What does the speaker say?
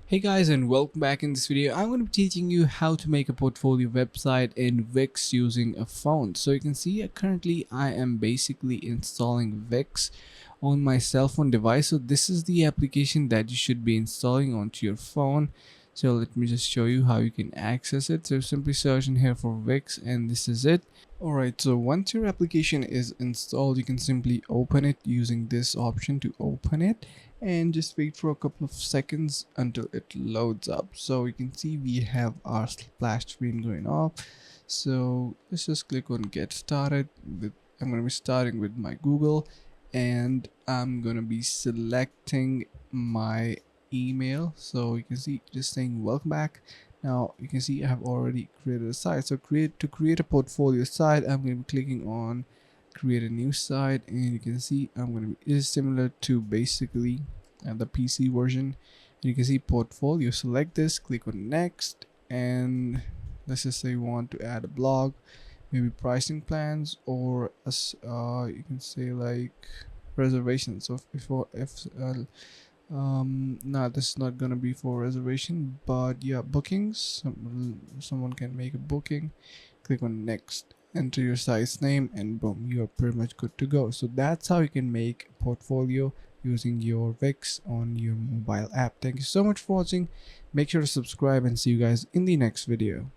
Hey guys, and welcome back. In this video I'm going to be teaching you how to make a portfolio website in Wix using a phone. So you can see currently I am basically installing Wix on my cell phone device. So this is the application that you should be installing onto your phone. So let me just show you how you can access it. So simply search in here for Wix and this is it. Alright, so once your application is installed, you can simply open it using this option to open it, and just wait for a couple of seconds until it loads up. So you can see we have our splash screen going off. So let's just click on get started with, I'm going to be starting with my Google, and I'm going to be selecting my email. So you can see just saying welcome back. Now you can see I have already created a site. So to create a portfolio site, I'm going to be clicking on create a new site, and you can see I'm going to be, it is similar to basically the PC version. And you can see portfolio, select this, click on next, and let's just say you want to add a blog, maybe pricing plans, or you can say like reservations. So no, this is not gonna be for reservation, but yeah, bookings. Someone can make a booking. Click on next, enter your site's name, and boom, you are pretty much good to go. So that's how you can make a portfolio using your Wix on your mobile app. Thank you so much for watching. Make sure to subscribe and see you guys in the next video.